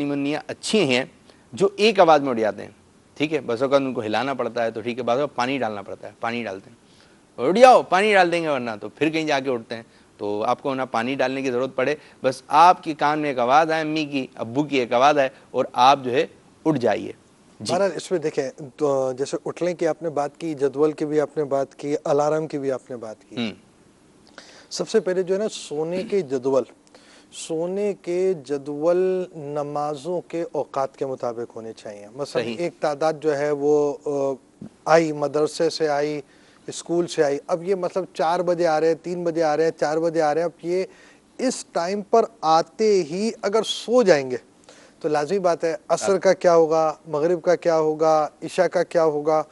منیاں اچھی ہیں جو ایک آواز میں اٹھ جاتے ہیں، ٹھیک ہے، بس اوقات ان کو ہلانا پڑتا ہے تو ٹھیک ہے، بعض اوقات پانی ڈالنا پڑتا ہے، پانی ڈالتے ہیں، اٹھ جاؤ، پانی ڈال دیں گے ورنہ تو پھر کہیں جا کے اٹھتے ہیں۔ تو آپ کو نہ پانی ڈالنے کی ضرورت پڑے، بس آپ کی کان میں ایک آواز آئے، امی کی، ابو کی ایک آواز آئے اور آپ جو ہے اٹھ جائیے۔ بہرحال اس میں دیکھیں تو جیسے اٹھنے کی آپ نے بات کی، جدول کی بھی آپ نے بات کی، الارم کی بھی آپ نے بات کی۔ سب سے پہلے جو ہے نا سونے کے جدول نمازوں کے اوقات کے مطابق ہونے چاہیے۔ مثلا ایک تعداد جو ہے وہ آئی، مدرسے سے آئی، اسکول سے آئی، اب یہ مطلب 4 بجے آ رہے ہیں، 3 بجے آ رہے ہیں، 4 بجے آ رہے ہیں، اب یہ اس ٹائم پر آتے ہی اگر سو جائیں گے تو لازمی بات ہے عصر کا کیا ہوگا، مغرب کا کیا ہوگا، عشاء کا کیا ہوگا۔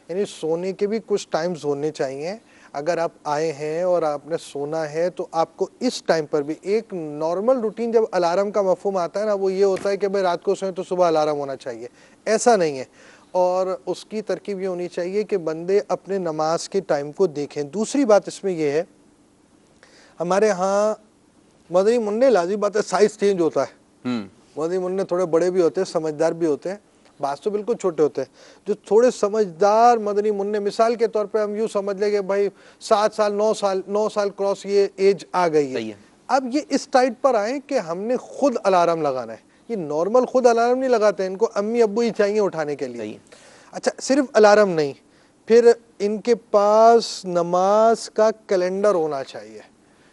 یعنی سونے کے بھی کچھ ٹائمز ہونے چاہیے۔ اگر آپ آئے ہیں اور آپ نے سونا ہے تو آپ کو اس ٹائم پر بھی ایک نارمل روٹین، جب الارم کا مفہوم آتا ہے نا، وہ یہ ہوتا ہے کہ بھئی رات کو سوئیں تو صبح الارم ہونا چاہیے، ایسا نہیں ہے۔ اور اس کی ترکیب یہ ہونی چاہیے کہ بندے اپنے نماز کے ٹائم کو دیکھیں۔ دوسری بات اس میں یہ ہے، ہمارے ہاں مدنی منع لازمی بات ہے سائز چینج ہوتا ہے، مدنی منع تھوڑے بڑے بھی ہوتے ہیں، سمجھدار بھی ہوتے ہیں، بعض تو بالکل چھوٹے ہوتے ہیں۔ جو تھوڑے سمجھدار مدنی منع، مثال کے طور پہ ہم یوں سمجھ لیں کہ بھائی 7 سال 9 سال کراس یہ ایج آ گئی ہے، اب یہ اس ٹائٹ پر آئیں کہ ہم نے خود الارم لگانا ہے۔ یہ نارمل خود الارم نہیں لگاتے، ان کو امی ابو ہی چاہیے اٹھانے کے لیے۔ اچھا، صرف الارم نہیں، پھر ان کے پاس نماز کا کیلنڈر ہونا چاہیے۔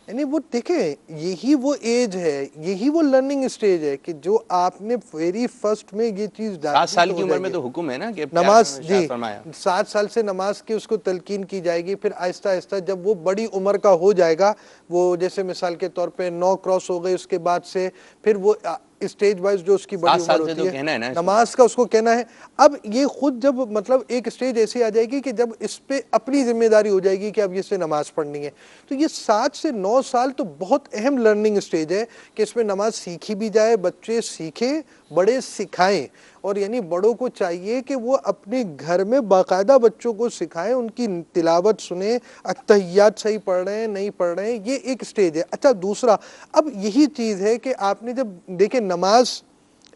یعنی وہ دیکھیں، یہی وہ ایج ہے، یہی وہ لرننگ اسٹیج ہے کہ جو آپ نے ویری فرسٹ میں یہ چیز 7 سال کی عمر میں تو حکم ہے نا کہ نماز، جی 7 سال سے نماز کی اس کو تلقین کی جائے گی، پھر آہستہ آہستہ جب وہ بڑی عمر کا ہو جائے گا، وہ جیسے مثال کے طور پہ 9 کراس ہو گئی، اس کے بعد سے پھر وہ اسٹیج وائز جو اس کی بڑی عمر ہوتی ہے نماز کا اس کو کہنا ہے۔ اب یہ خود جب مطلب ایک اسٹیج ایسی آ جائے گی کہ جب اس پہ اپنی ذمہ داری ہو جائے گی کہ اب یہ سے نماز پڑھنی ہے، تو یہ 7 سے 9 سال تو بہت اہم لرننگ اسٹیج ہے کہ اس میں نماز سیکھی بھی جائے، بچے سیکھیں، بڑے سکھائیں۔ اور یعنی بڑوں کو چاہیے کہ وہ اپنے گھر میں باقاعدہ بچوں کو سکھائیں، ان کی تلاوت سنیں، اتحیات صحیح پڑھ رہے ہیں نہیں پڑھ رہے ہیں، یہ ایک سٹیج ہے۔ اچھا، دوسرا اب یہی چیز ہے کہ آپ نے جب دیکھیں نماز،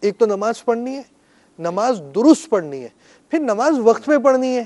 ایک تو نماز پڑھنی ہے، نماز درست پڑھنی ہے، پھر نماز وقت میں پڑھنی ہے،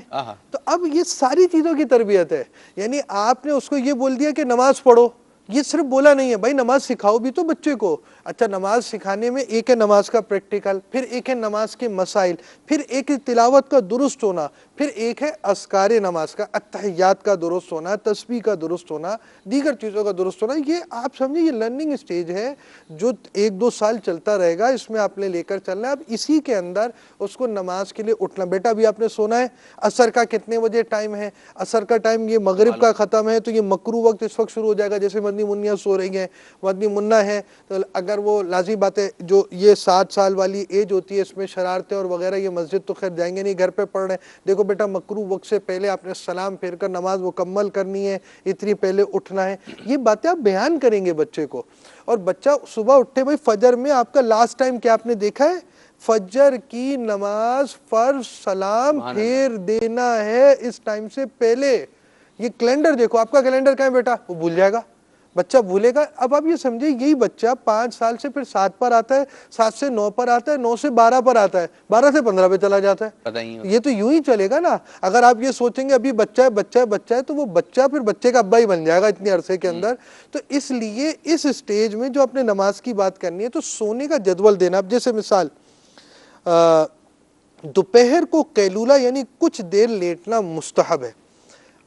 تو اب یہ ساری چیزوں کی تربیت ہے۔ یعنی آپ نے اس کو یہ بول دیا کہ نماز پڑھو، یہ صرف بولا نہیں ہے، بھائی نماز سکھاؤ بھی تو بچے کو۔ اچھا، نماز سکھانے میں ایک ہے نماز کا پریکٹیکل، پھر ایک ہے نماز کے مسائل، پھر ایک ہے تلاوت کا درست ہونا، پھر ایک ہے اذکار نماز کا، اتحیات کا درست ہونا، تسبیح کا درست ہونا، دیگر چیزوں کا درست ہونا۔ یہ آپ سمجھیں یہ لرننگ سٹیج ہے جو 1-2 سال چلتا رہے گا، اس میں آپ نے لے کر چلنا ہے۔ اب اسی کے اندر اس کو نماز کے لیے اٹھنا، بیٹا بھی آپ نے سونا ہے، عصر کا کتنے بجے ٹائم ہے، عصر کا ٹائم یہ مغرب کا ختم ہے، تو یہ مکروہ وقت اس وقت شروع ہو جائے گا، جیسے مدنی منیاں سو رہی ہیں، مدنی منہ ہے، تو اگر وہ لازمی بات ہے جو یہ 7 سال والی ایج ہوتی ہے، اس میں شرارتیں اور وغیرہ، یہ مسجد تو خیر جائیں گے نہیں، گھر پہ پڑھ رہے ہیں، دیکھو بیٹا مکروہ وقت سے پہلے آپ نے سلام پھیر کر نماز مکمل کرنی ہے، اتنی پہلے اٹھنا ہے، یہ باتیں آپ بیان کریں گے بچے کو۔ اور بچہ صبح اٹھے، بھائی فجر میں آپ کا لاسٹ ٹائم کیا آپ نے دیکھا ہے؟ فجر کی نماز فرض سلام پھیر دینا ہے اس ٹائم سے پہلے۔ یہ کیلنڈر دیکھو، آپ کا کیلنڈر کہاں ہے بیٹا؟ وہ بھول جائے گا، بچہ بھولے گا۔ اب آپ یہ سمجھے یہی بچہ 5 سال سے پھر 7 پر آتا ہے، 7 سے 9 پر آتا ہے، 9 سے 12 پر آتا ہے، 12 سے 15 پہ چلا جاتا ہے۔ یہ تو یوں ہی چلے گا نا۔ اگر آپ یہ سوچیں گے ابھی بچہ ہے بچہ ہے بچہ ہے، تو وہ بچہ پھر بچے کا ابا ہی بن جائے گا اتنے عرصے کے اندر۔ تو اس لیے اس سٹیج میں جو اپنے نماز کی بات کرنی ہے تو سونے کا جدول دینا۔ اب جیسے مثال دوپہر کو قیلولہ یعنی کچھ دیر لیٹنا مستحب ہے۔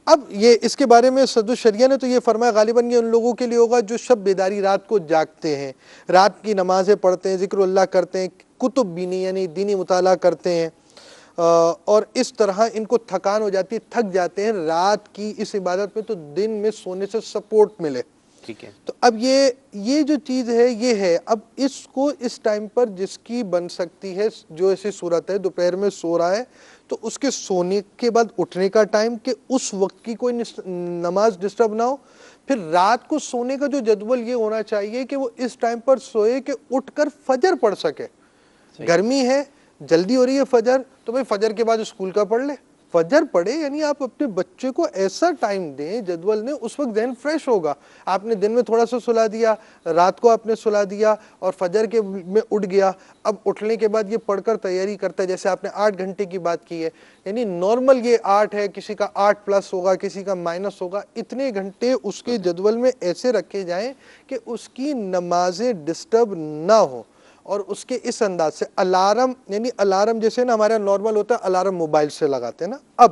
اب یہ اس کے بارے میں صدر الشریعہ نے تو یہ فرمایا غالباً یہ ان لوگوں کے لیے ہوگا جو شب بیداری رات کو جاگتے ہیں، رات کی نمازیں پڑھتے ہیں، ذکر اللہ کرتے ہیں، کتب بینی یعنی دینی مطالعہ کرتے ہیں، اور اس طرح ان کو تھکان ہو جاتی ہے، تھک جاتے ہیں رات کی اس عبادت میں، تو دن میں سونے سے سپورٹ ملے۔ ٹھیک ہے، تو اب یہ جو چیز ہے یہ ہے، اب اس کو اس ٹائم پر جس کی بن سکتی ہے، جو ایسی صورت ہے دوپہر میں سو رہا ہے تو اس کے سونے کے بعد اٹھنے کا ٹائم کہ اس وقت کی کوئی نماز ڈسٹرب نہ ہو۔ پھر رات کو سونے کا جو جدول یہ ہونا چاہیے کہ وہ اس ٹائم پر سوئے کہ اٹھ کر فجر پڑھ سکے۔ گرمی ہے، جلدی ہو رہی ہے فجر، تو بھئی فجر کے بعد اسکول کا پڑھ لے، فجر پڑھے، یعنی آپ اپنے بچے کو ایسا ٹائم دیں جدول نے، اس وقت ذہن فریش ہوگا. آپ نے دن میں تھوڑا سا سلا دیا، رات کو آپ نے سلا دیا اور فجر کے میں اٹھ گیا، اب اٹھنے کے بعد یہ پڑھ کر تیاری کرتا ہے. جیسے آپ نے 8 گھنٹے کی بات کی ہے، یعنی نارمل یہ 8 ہے، کسی کا 8 پلس ہوگا، کسی کا مائنس ہوگا. اتنے گھنٹے اس کے جدول میں ایسے رکھے جائیں کہ اس کی نمازیں ڈسٹرب نہ ہوں. اور اس کے اس انداز سے الارم، یعنی الارم جیسے نا ہمارا نارمل ہوتا ہے الارم موبائل سے لگاتے ہیں نا،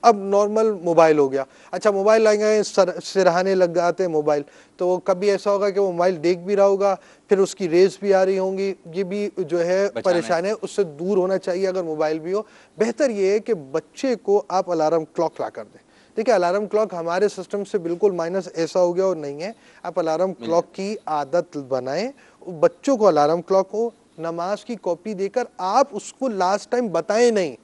اب نارمل موبائل ہو گیا. اچھا موبائل لائیں گے، سرہانے لگ جاتے ہیں موبائل، تو کبھی ایسا ہوگا کہ وہ موبائل دیکھ بھی رہا ہوگا، پھر اس کی ریز بھی آ رہی ہوں گی، یہ بھی جو ہے پریشان ہے. اس سے دور ہونا چاہیے اگر موبائل بھی ہو. بہتر یہ ہے کہ بچے کو آپ الارم کلاک لا کر دیں. دیکھیں الارم کلاک ہمارے سسٹم سے بالکل مائنس ایسا ہو گیا اور نہیں ہے. آپ الارم کلاک کی عادت بنائیں، بچوں کو الارم کلاک ہو، نماز کی کاپی دے کر آپ اس کو لاسٹ ٹائم بتائیں نہیں،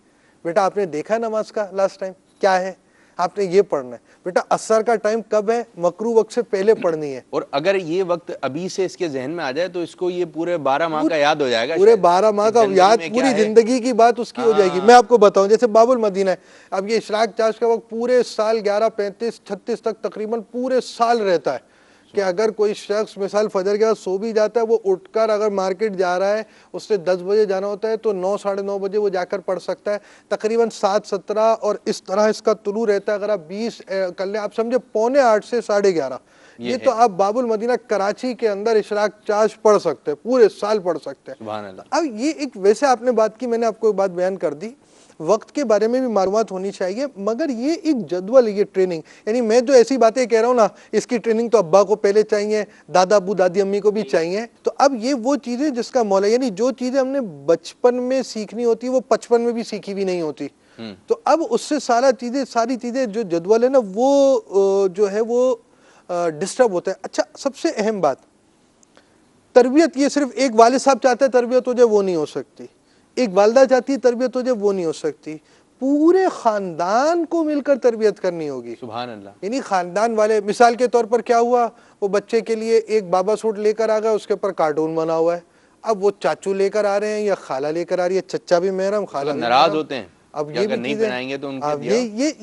بیٹا آپ نے دیکھا نماز کا لاسٹ ٹائم کیا ہے، آپ نے یہ پڑھنا ہے. بیٹا عصر کا ٹائم کب ہے، مکروہ وقت سے پہلے پڑھنی ہے. اور اگر یہ وقت ابھی سے اس کے ذہن میں آ جائے تو اس کو یہ پورے 12 ماہ کا یاد ہو جائے گا. پورے 12 ماہ کا یاد، پوری زندگی کی بات اس کی ہو جائے گی. میں آپ کو بتاؤں جیسے باب المدینہ ہے، اب یہ اشراق چاش کا وقت پورے سال 11:35-36 تک تقریباً پورے سال رہتا ہے کہ اگر کوئی شخص مثال فجر کے بعد سو بھی جاتا ہے، وہ اٹھ کر اگر مارکیٹ جا رہا ہے، اس سے 10 بجے جانا ہوتا ہے تو 9 ساڑھے 9 بجے وہ جا کر پڑھ سکتا ہے. تقریباً 7:17 اور اس طرح اس کا طلوع رہتا ہے. اگر آپ 20 کر لیں، آپ سمجھے 7:45 سے 11:30، یہ تو آپ باب المدینہ کراچی کے اندر اشراق چاش پڑھ سکتے ہیں، پورے سال پڑھ سکتے ہیں. سبحان اللہ. اب یہ ایک ویسے آپ نے بات کی، میں نے آپ کو ایک بات بیان کر دی، وقت کے بارے میں بھی معلومات ہونی چاہیے، مگر یہ ایک جدول ہے، یہ ٹریننگ. یعنی میں جو ایسی باتیں کہہ رہا ہوں نا، اس کی ٹریننگ تو ابا کو پہلے چاہیے، دادا ابو دادی امی کو بھی چاہیے. تو اب یہ وہ چیزیں جس کا مولا، یعنی جو چیزیں ہم نے بچپن میں سیکھنی ہوتی وہ 55 میں بھی سیکھی بھی نہیں ہوتی. تو اب اس سے ساری چیزیں جو جدول ہے نا وہ جو ہے وہ ڈسٹرب ہوتا ہے. اچھا سب سے اہم بات، تربیت یہ صرف ایک والد صاحب چاہتے ہیں تربیت ہو جائے، وہ نہیں ہو سکتی. ایک والدہ چاہتی ہے تربیت ہو جائے، وہ نہیں ہو سکتی. پورے خاندان کو مل کر تربیت کرنی ہوگی. سبحان اللہ. یعنی خاندان والے، مثال کے طور پر کیا ہوا، وہ بچے کے لیے ایک بابا سوٹ لے کر آ گیا، اس کے اوپر کارٹون بنا ہوا ہے. اب وہ چاچو لے کر آ رہے ہیں یا خالہ لے کر آ رہی ہے، چچا بھی محرم، خالہ بھی ناراض محرم. ہوتے ہیں اب کہ یہ اگر بھی نہیں چیزیں، پہنائیں گے تو ان اب کے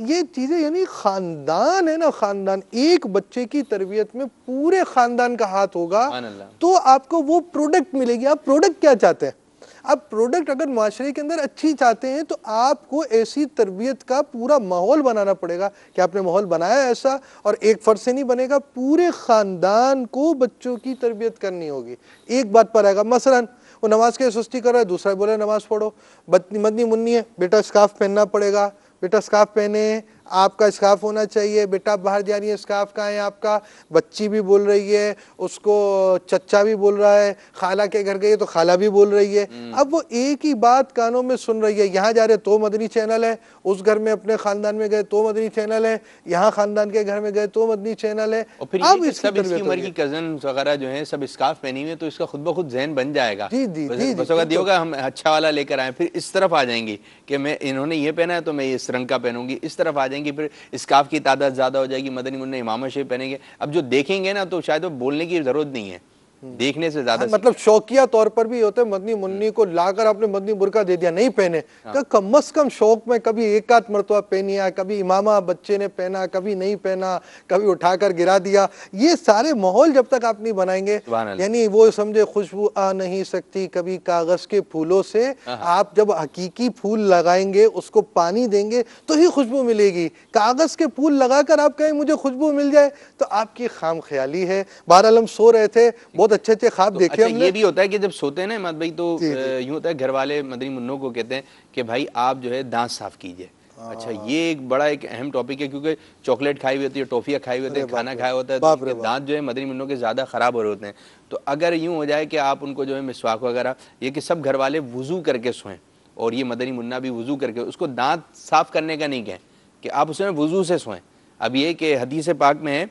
یہ چیزیں، یعنی خاندان ہے نا، خاندان، ایک بچے کی تربیت میں پورے خاندان کا ہاتھ ہوگا سبحان اللہ. تو آپ کو وہ پروڈکٹ ملے گی. آپ پروڈکٹ کیا چاہتے ہیں؟ اب پروڈکٹ اگر معاشرے کے اندر اچھی چاہتے ہیں تو آپ کو ایسی تربیت کا پورا ماحول بنانا پڑے گا کہ آپ نے ماحول بنایا ایسا، اور ایک فرد سے نہیں بنے گا، پورے خاندان کو بچوں کی تربیت کرنی ہوگی. ایک بات پر آئے گا، مثلا وہ نماز کے سستی کر رہا ہے، دوسرا بولے نماز پڑھو، مدنی منی ہے، بیٹا اسکارف پہننا پڑے گا، بیٹا اسکارف پہنے، آپ کا اسکارف ہونا چاہیے، بیٹا آپ باہر جا رہی ہے اسکارف کہاں ہے آپ کا. بچی بھی بول رہی ہے، اس کو چچا بھی بول رہا ہے، خالہ کے گھر گئی تو خالہ بھی بول رہی ہے. اب وہ ایک ہی بات کانوں میں سن رہی ہے. یہاں جا رہے تو مدنی چینل ہے، اس گھر میں اپنے خاندان میں گئے تو مدنی چینل ہے، یہاں خاندان کے گھر میں گئے تو مدنی چینل ہے. اور پھر اب یہ کہ اس کی سب اس کی تربیت عمر ہوگی. کی کزنز وغیرہ جو ہیں سب اسکارف پہنی ہوئی ہیں تو اس کا خود بخود ذہن بن جائے گا. جی جی جی بس اوقات یہ ہوگا ہم اچھا والا لے کر آئیں، پھر اس طرف آ جائیں گی کہ میں انہوں نے یہ پہنا ہے تو میں اس رنگ کا پہنوں گی، اس طرف آ جائیں گی، پھر اسکارف کی تعداد زیادہ ہو جائے گی، مدنی منہ امامہ شریف پہنیں گے. اب جو دیکھیں گے نا تو شاید وہ بولنے کی ضرورت نہیں ہے، دیکھنے سے زیادہ مطلب شوقیہ طور پر بھی ہوتے ہیں. مدنی منی کو لا کر آپ نے مدنی برقع دے دیا، نہیں پہنے، کہ کم از کم شوق میں کبھی ایک آدھ مرتبہ پہنیا، کبھی امامہ بچے نے پہنا، کبھی نہیں پہنا، کبھی اٹھا کر گرا دیا. یہ سارے ماحول جب تک آپ نہیں بنائیں گے، سبحان اللہ. یعنی وہ سمجھے خوشبو آ نہیں سکتی کبھی کاغذ کے پھولوں سے. آپ جب حقیقی پھول لگائیں گے، اس کو پانی دیں گے تو ہی خوشبو ملے گی. کاغذ کے پھول لگا کر آپ کہیں مجھے خوشبو مل جائے تو آپ کی خام خیالی ہے. بہرحال ہم سو رہے تھے، بہت اچھے اچھے خواب دیکھے اچھا ہم نے. یہ بھی ہوتا ہے کہ جب سوتے ہیں نا احمد بھائی تو یوں ہوتا ہے گھر والے مدنی منوں کو کہتے ہیں کہ بھائی آپ جو ہے دانت صاف کیجئے. اچھا یہ ایک بڑا ایک اہم ٹاپک ہے کیونکہ چاکلیٹ کھائی ہوئی ہوتی ہے، ٹافیاں کھائی ہوئی ہوتی ہے، کھانا کھایا ہوتا ہے تو ان کے دانت جو ہے مدنی منوں کے زیادہ خراب ہو رہے ہوتے ہیں. تو اگر یوں ہو جائے کہ آپ ان کو جو ہے مسواک وغیرہ، یہ کہ سب گھر والے وضو کر کے سوئیں اور یہ مدنی منہ بھی وضو کر کے، اس کو دانت صاف کرنے کا نہیں کہیں کہ آپ اس میں وضو سے سوئیں. اب یہ کہ حدیث پاک میں ہے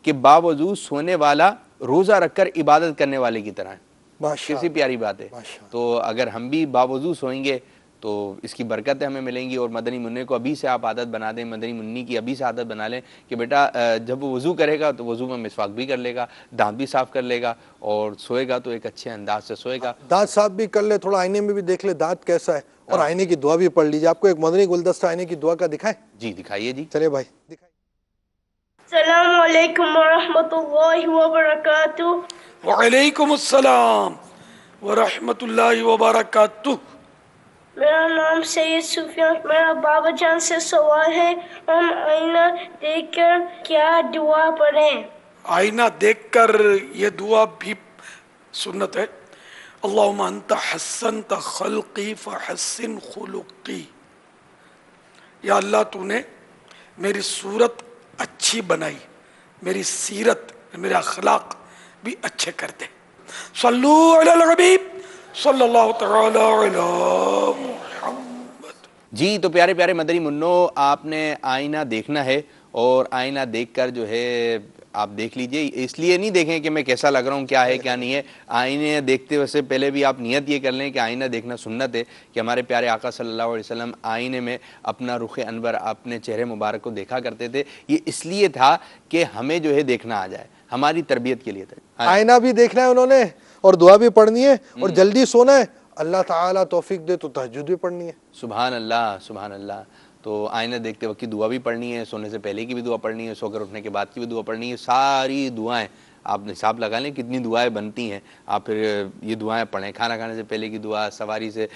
کہ باوضو سونے والا روزہ رکھ کر عبادت کرنے والے کی طرح ہے. کیسی پیاری بات ہے. تو اگر ہم بھی باوضو سوئیں گے تو اس کی برکتیں ہمیں ملیں گی. اور مدنی منع کو ابھی سے آپ عادت بنا دیں, مدنی منی کی ابھی سے عادت بنا لیں کہ بیٹا جب وہ وضو کرے گا تو وضو میں مسواک بھی کر لے گا, دانت بھی صاف کر لے گا, اور سوئے گا تو ایک اچھے انداز سے سوئے گا. دانت صاف بھی کر لے, تھوڑا آئینے میں بھی دیکھ لے دانت کیسا ہے, اور آئینے کی دعا بھی پڑھ لیجیے. آپ کو ایک مدنی گلدستہ آئینے کی دعا کا دکھائیں؟ جی دکھائیے جی. چلے بھائی دکھائیے. السلام علیکم ورحمۃ اللہ وبرکاتہ. وعلیکم السلام ورحمۃ اللہ وبرکاتہ. میرا نام سید سفیان. میرا بابا جان سے سوال ہے, ہم آئینہ دیکھ کر کیا دعا پڑھیں؟ آئینہ دیکھ کر یہ دعا بھی سنت ہے. اللہم انت حسنت خلقی فحسن خلقی. یا اللہ تو نے میری صورت اچھی بنائی, میری سیرت, میرے اخلاق بھی اچھے کر دے. صلو علی الحبیب صلی اللہ تعالی علی محمد. جی تو پیارے پیارے مدنی منو, آپ نے آئینہ دیکھنا ہے, اور آئینہ دیکھ کر جو ہے آپ دیکھ لیجئے. اس لیے نہیں دیکھیں کہ میں کیسا لگ رہا ہوں, کیا ہے کیا نہیں ہے. آئینے دیکھتے سے پہلے بھی آپ نیت یہ کر لیں کہ آئینہ دیکھنا سنت ہے, کہ ہمارے پیارے آقا صلی اللہ علیہ وسلم آئینے میں اپنا رخ انور, اپنے چہرے مبارک کو دیکھا کرتے تھے. یہ اس لیے تھا کہ ہمیں جو ہے دیکھنا آ جائے, ہماری تربیت کے لیے تھا. آئینہ بھی دیکھنا ہے انہوں نے, اور دعا بھی پڑھنی ہے, اور جلدی سونا ہے. اللہ تعالیٰ توفیق دے تو تہجد بھی پڑھنی ہے. سبحان اللہ سبحان اللہ. تو آئینہ دیکھتے وقت کی دعا بھی پڑھنی ہے, سونے سے پہلے کی بھی دعا پڑھنی ہے, سو کر اٹھنے کے بعد کی بھی دعا پڑھنی ہے. ساری دعائیں آپ حساب لگا لیں کتنی دعائیں بنتی ہیں. آپ پھر یہ دعائیں پڑھیں, کھانا کھانے سے پہلے کی دعا, سواری سے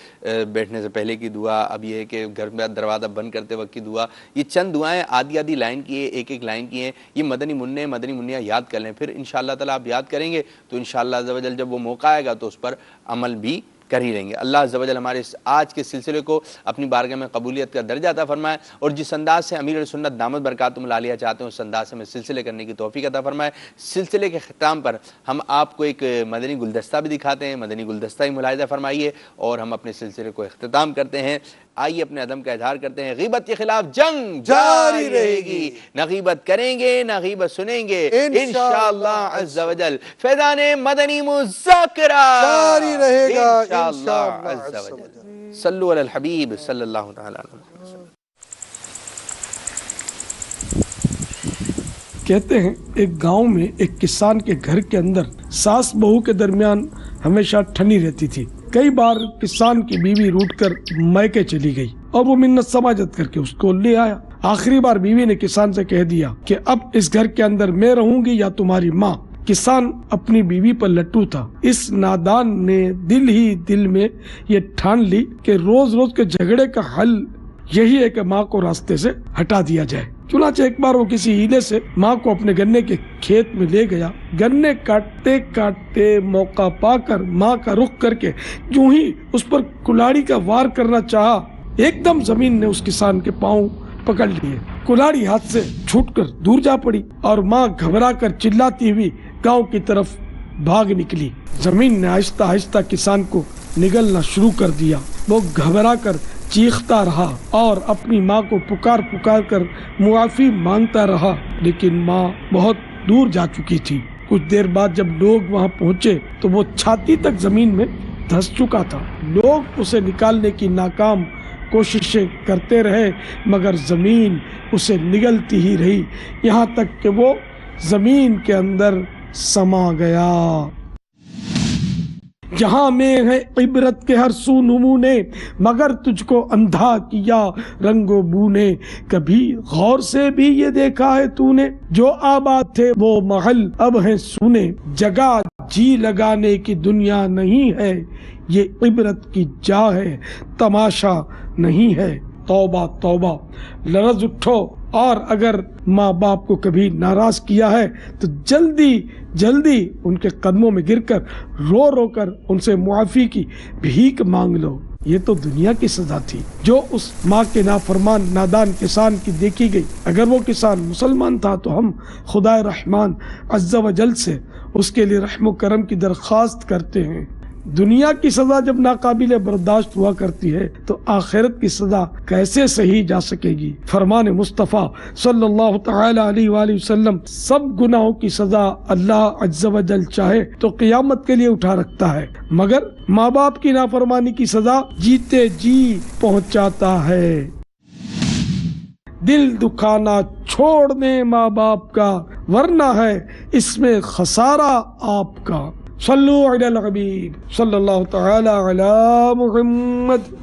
بیٹھنے سے پہلے کی دعا, اب یہ ہے کہ گھر میں دروازہ بند کرتے وقت کی دعا. یہ چند دعائیں آدھی آدھی لائن کی ہیں, ایک ایک لائن کی ہیں. یہ مدنی منع مدنی منیا یاد کر لیں, پھر انشاءاللہ تعالیٰ آپ یاد کریں گے تو انشاءاللہ عز و جل جب وہ موقع آئے گا تو اس پر عمل بھی کر ہی لیں گے. اللہ عز و جل ہمارے آج کے سلسلے کو اپنی بارگاہ میں قبولیت کا درجہ عطا فرمائے, اور جس انداز سے امیر سنت دامت برکاتہم العالیہ چاہتے ہیں اس انداز سے ہمیں سلسلے کرنے کی توفیق عطا فرمائے. سلسلے کے اختتام پر ہم آپ کو ایک مدنی گلدستہ بھی دکھاتے ہیں, مدنی گلدستہ ہی ملاحظہ فرمائیے, اور ہم اپنے سلسلے کو اختتام کرتے ہیں. آئیے اپنے عدم کا اظہار کرتے ہیں. غیبت کے خلاف جنگ جاری رہے گی, نہ غیبت کریں گے نہ غیبت سنیں گے انشاءاللہ عز و جل. فیضان مدنی مذاکرہ جاری رہے گا انشاءاللہ عز و جل. صلو علی الحبیب صلی اللہ تعالی علیہ وسلم. کہتے ہیں ایک گاؤں میں ایک کسان کے گھر کے اندر ساس بہو کے درمیان ہمیشہ ٹھنی رہتی تھی. کئی بار کسان کی بیوی روٹ کر میکے چلی گئی اور وہ منت سماجت کر کے اس کو لے آیا. آخری بار بیوی نے کسان سے کہہ دیا کہ اب اس گھر کے اندر میں رہوں گی یا تمہاری ماں. کسان اپنی بیوی پر لٹو تھا. اس نادان نے دل ہی دل میں یہ ٹھان لی کہ روز روز کے جھگڑے کا حل یہی ہے کہ ماں کو راستے سے ہٹا دیا جائے. چنانچہ ایک بار وہ کسی ہیلے سے ماں کو اپنے گنے کے کھیت میں لے گیا. گنے کاٹتے کاٹتے موقع پا کر ماں کا رخ کر کے جو ہی اس پر کلاڑی کا وار کرنا چاہا, ایک دم زمین نے اس کسان کے پاؤں پکڑ لیے. کلاڑی ہاتھ سے چھوٹ کر دور جا پڑی اور ماں گھبرا کر چلاتی ہوئی گاؤں کی طرف بھاگ نکلی. زمین نے آہستہ آہستہ کسان کو نگلنا شروع کر دیا. وہ گھبرا کر چیختا رہا اور اپنی ماں کو پکار پکار کر معافی مانگتا رہا, لیکن ماں بہت دور جا چکی تھی. کچھ دیر بعد جب لوگ وہاں پہنچے تو وہ چھاتی تک زمین میں دھس چکا تھا. لوگ اسے نکالنے کی ناکام کوششیں کرتے رہے مگر زمین اسے نگلتی ہی رہی, یہاں تک کہ وہ زمین کے اندر سما گیا. جہاں میں ہے عبرت کے ہر سو نمونے, مگر تجھ کو اندھا کیا رنگ و بو نے. کبھی غور سے بھی یہ دیکھا ہے تو نے, جو آباد تھے وہ محل اب ہیں سونے. جگہ جی لگانے کی دنیا نہیں ہے, یہ عبرت کی جا ہے تماشا نہیں ہے. توبہ توبہ لرز اٹھو, اور اگر ماں باپ کو کبھی ناراض کیا ہے تو جلدی جلدی ان کے قدموں میں گر کر رو رو کر ان سے معافی کی بھیک مانگ لو. یہ تو دنیا کی سزا تھی جو اس ماں کے نافرمان نادان کسان کی دیکھی گئی. اگر وہ کسان مسلمان تھا تو ہم خدا رحمان عز و جل سے اس کے لیے رحم و کرم کی درخواست کرتے ہیں دنیا کی سزا جب ناقابل برداشت ہوا کرتی ہے تو آخرت کی سزا کیسے سہی جا سکے گی؟ فرمان مصطفیٰ صلی اللہ تعالی علیہ وآلہ وسلم سب گناہوں کی سزا اللہ عز و جل چاہے تو قیامت کے لیے اٹھا رکھتا ہے، مگر ماں باپ کی نافرمانی کی سزا جیتے جی پہنچاتا ہے۔ دل دکھانا چھوڑ دیں ماں باپ کا، ورنہ ہے اس میں خسارہ آپ کا۔ صلو علی الحبیب صلی اللہ تعالی علی محمد۔